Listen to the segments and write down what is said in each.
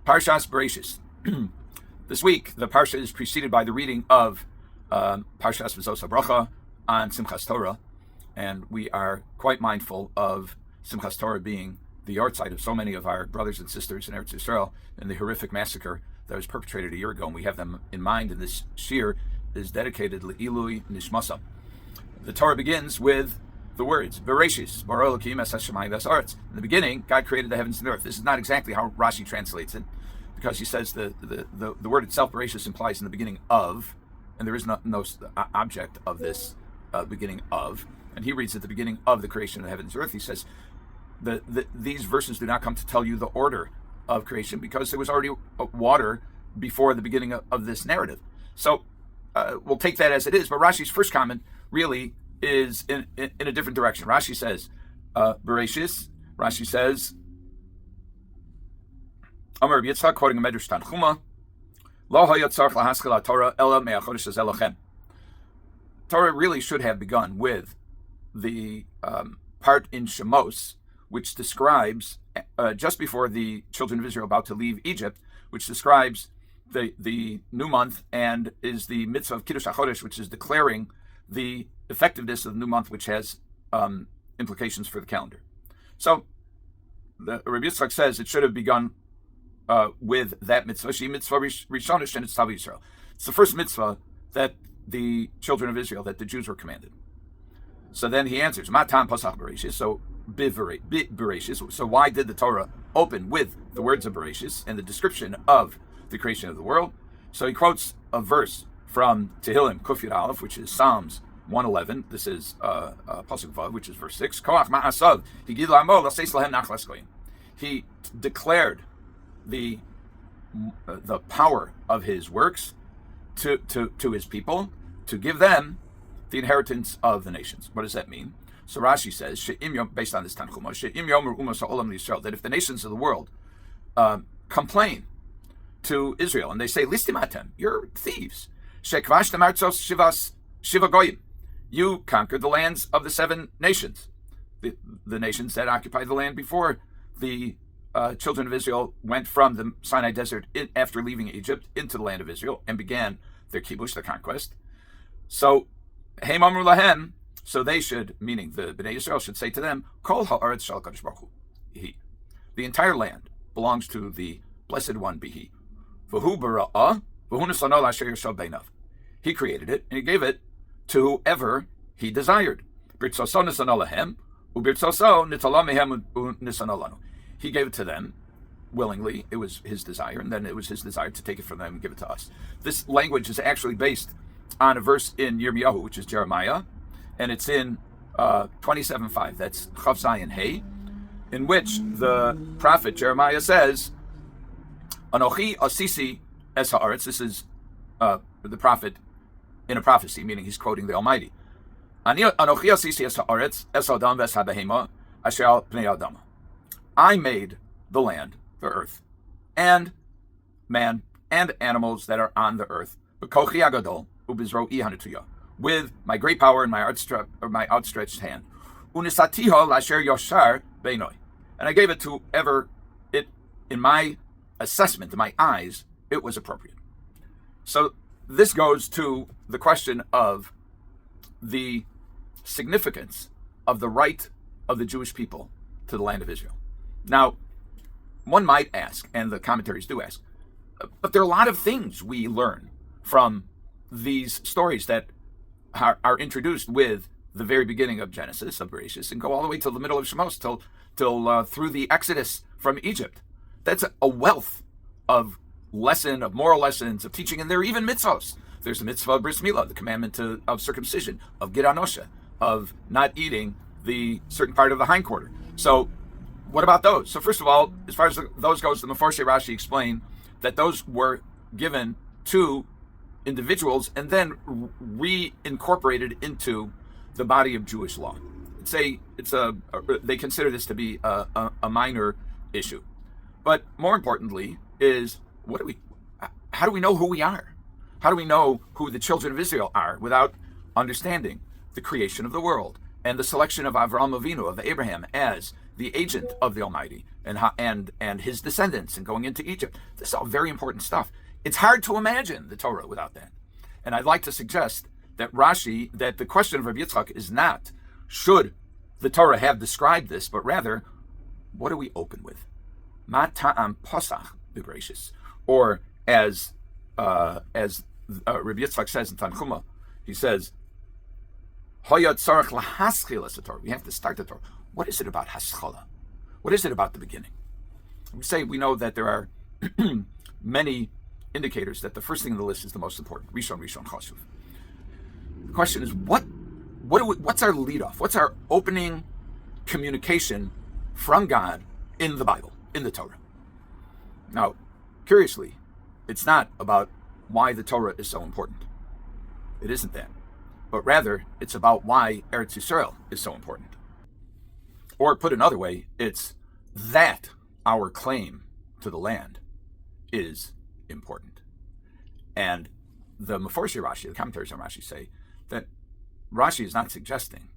Parshas Bereshis. This week, the Parsha is preceded by the reading of Parshas V'zos HaBracha on Simchas Torah, and we are quite mindful of Simchas Torah being the yahrzeit of so many of our brothers and sisters in Eretz Yisrael in the horrific massacre that was perpetrated a year ago, and we have them in mind, and this shir is dedicated Le'ilui Nishmasa. The Torah begins with the words, Bereshis, Bara Elokim es hashamayim v'ha'aretz. In the beginning, God created the heavens and the earth. This is not exactly how Rashi translates it, because he says the word itself, Bereshis, implies in the beginning of, and there is no object of this beginning of, and he reads at the beginning of the creation of the heavens and earth. He says, these verses do not come to tell you the order of creation, because there was already water before the beginning of this narrative. So we'll take that as it is, but Rashi's first comment really is in a different direction. Rashi says, Bereshis, Rashi says, Amar Rabbi Yitzchak, quoting a Medrash Tanchuma, Lo haya tzarich lahaskil Torah ela me'achodesh hazeh lochem. Torah really should have begun with the part in Shemos, which describes, just before the children of Israel about to leave Egypt, which describes the new month and is the mitzvah of Kiddush HaChodesh, which is declaring the effectiveness of the new month, which has implications for the calendar. So the Rabbi Yitzchak says it should have begun with that mitzvah. She mitzvah rishonish and it's Tav Yisrael. It's the first mitzvah that the children of Israel, that the Jews were commanded. So then he answers, Matam pasach bereshis. So bereshis. So why did the Torah open with the words of bereshis and the description of the creation of the world? So he quotes a verse from Tehillim Kuf Yud Aleph, which is Psalms 111. This is Pasuk Vav, which is verse 6. Koach ma'asav higid la'amo l'seis lahem nachlas goyim. He declared the power of his works to his people, to give them the inheritance of the nations. What does that mean? So Rashi says, based on this Tanchuma, that if the nations of the world complain to Israel and they say, Listimatem, you're thieves. You conquered the lands of the 7 nations, the nations that occupied the land before the children of Israel went from the Sinai desert after leaving Egypt into the land of Israel and began their kibush, their conquest. So, Heim Amru Lahem, so they should, meaning the Bnei Yisrael, should say to them, Kol ha'aretz shel HaKadosh Baruch Hu. The entire land belongs to the Blessed One, Bihi. V'hu bara'ah, v'hu nisano l'asher yashav beinav. He created it, and he gave it to whoever he desired. B'ritzoso nisano lahem, u'b'ritzoso nitala mehem u'nisano lanu. He gave it to them willingly. It was his desire, and then it was his desire to take it from them and give it to us. This language is actually based on a verse in Yirmiyahu, which is Jeremiah, and it's in 27:5. That's Chav Zayin Hey, in which the prophet Jeremiah says, Anochi asisi es haaretz. This is the prophet in a prophecy, meaning he's quoting the Almighty. Anochi asisi es haaretz es adam ves habehema asher al pnei adam. I made the land, the earth, and man and animals that are on the earth, b'kochi agadol ubizro'i hanetuya, with my great power and my outstretched hand. Unisatiho lasher yoshar beinoi, and I gave it to whoever it, in my assessment, in my eyes, it was appropriate. So this goes to the question of the significance of the right of the Jewish people to the land of Israel. Now, one might ask, and the commentaries do ask, but there are a lot of things we learn from these stories that are introduced with the very beginning of Genesis, of Bereshis, and go all the way till the middle of Shemos, till through the Exodus from Egypt. That's a wealth of moral lessons, of teaching, and there are even mitzvahs. There's the mitzvah of bris milah, the commandment of circumcision, of gid anosha, of not eating the certain part of the hindquarter. So, what about those? So first of all, as far as those goes, the Mefarshei Rashi explained that those were given to individuals and then reincorporated into the body of Jewish law. They consider this to be a minor issue. But more importantly is, how do we know who we are? How do we know who the children of Israel are without understanding the creation of the world and the selection of Avraham Avinu, of Abraham, as the agent of the Almighty and his descendants and going into Egypt. This is all very important stuff. It's hard to imagine the Torah without that. And I'd like to suggest that the question of Rabbi Yitzchak is not, should the Torah have described this, but rather, what do we open with? Ma ta'am posach b'Bereshis. Or as Rabbi Yitzchak says in Tanchuma, he says, Hoya tzarech lahaschil es Torah. We have to start the Torah. What is it about haschala? What is it about the beginning? We know that there are many indicators that the first thing on the list is the most important. Rishon chashuv. The question is, what's our leadoff? What's our opening communication from God in the Bible, in the Torah? Now, curiously, it's not about why the Torah is so important. It isn't that. But rather, it's about why Eretz Yisrael is so important. Or put another way, it's that our claim to the land is important. And the Meforshei Rashi, the commentaries on Rashi, say that Rashi is not suggesting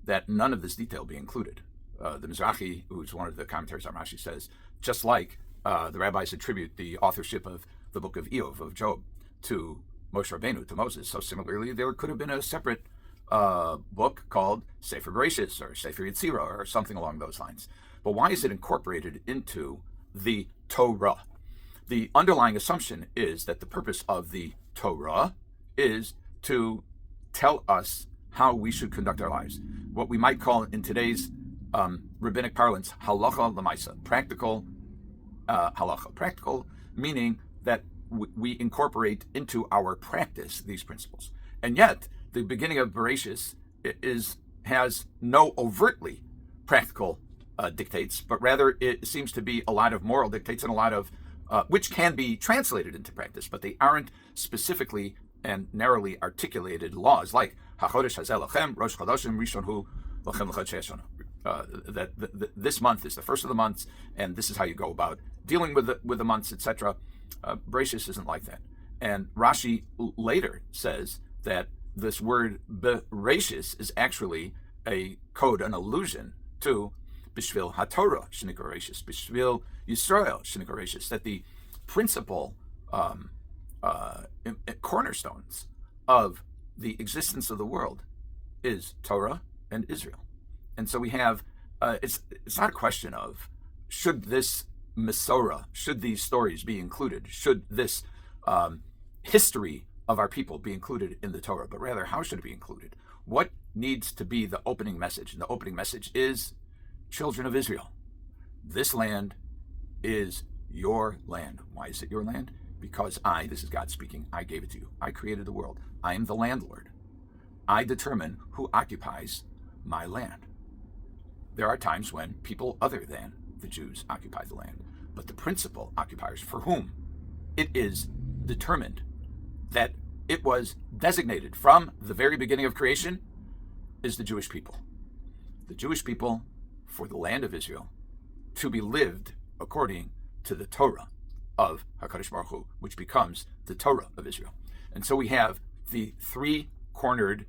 that none of this detail be included. The Mizrachi, who's one of the commentaries on Rashi, says, just like the rabbis attribute the authorship of the book of Eov, of Job, to Moshe Rabbeinu, to Moses, so similarly there could have been a separate book called Sefer Bereshis or Sefer Yetzirah or something along those lines. But why is it incorporated into the Torah? The underlying assumption is that the purpose of the Torah is to tell us how we should conduct our lives. What we might call in today's rabbinic parlance, halacha l'maisa, practical halacha. Practical meaning that we incorporate into our practice these principles. And yet, the beginning of Bereshis has no overtly practical dictates, but rather it seems to be a lot of moral dictates and a lot of which can be translated into practice, but they aren't specifically and narrowly articulated laws like HaChodesh Hazeh Lachem, Rosh Chodoshim, Rishon Hu Lachem L'Chad She'esh Shana. That this month is the first of the months, and this is how you go about dealing with the months, etc. Bereshis isn't like that. And Rashi later says that this word Bereshis is actually a code, an allusion to Bishvil HaTorah Shenikra Bereshis, Bishvil Yisrael Shenikra Bereshis, that the principal cornerstones of the existence of the world is Torah and Israel. And so we have, it's not a question of should this Mesorah, should these stories be included, should this history of our people be included in the Torah, but rather how should it be included? What needs to be the opening message? And the opening message is, children of Israel, this land is your land. Why is it your land? Because this is God speaking, I gave it to you. I created the world. I am the landlord. I determine who occupies my land. There are times when people other than the Jews occupy the land, but the principal occupiers for whom it is determined that it was designated from the very beginning of creation is the Jewish people. The Jewish people for the land of Israel to be lived according to the Torah of HaKadosh Baruch Hu, which becomes the Torah of Israel. And so we have the three-cornered,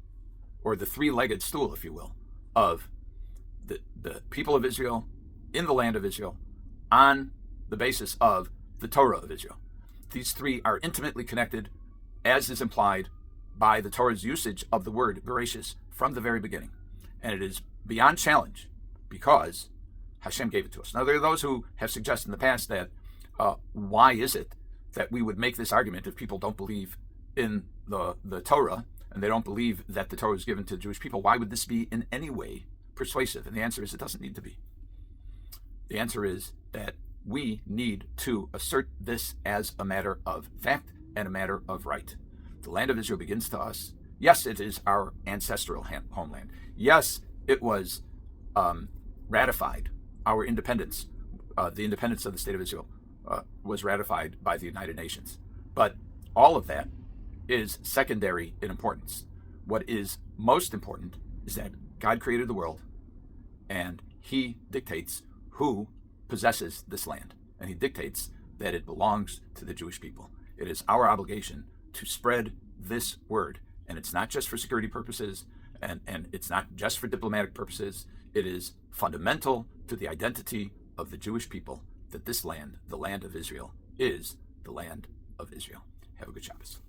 or the three-legged stool, if you will, of the people of Israel in the land of Israel on the basis of the Torah of Israel. These three are intimately connected, as is implied by the Torah's usage of the word Bereshis from the very beginning. And it is beyond challenge because Hashem gave it to us. Now, there are those who have suggested in the past that why is it that we would make this argument if people don't believe in the Torah and they don't believe that the Torah is given to the Jewish people? Why would this be in any way persuasive? And the answer is it doesn't need to be. The answer is that we need to assert this as a matter of fact and a matter of right. The land of Israel begins to us. Yes, it is our ancestral homeland. Yes, it was ratified. Our independence, the independence of the state of Israel, was ratified by the United Nations. But all of that is secondary in importance. What is most important is that God created the world, and He dictates who possesses this land, and He dictates that it belongs to the Jewish people. It is our obligation to spread this word, and it's not just for security purposes, and it's not just for diplomatic purposes. It is fundamental to the identity of the Jewish people, that this land, the land of Israel, is the land of Israel. Have a good Shabbos.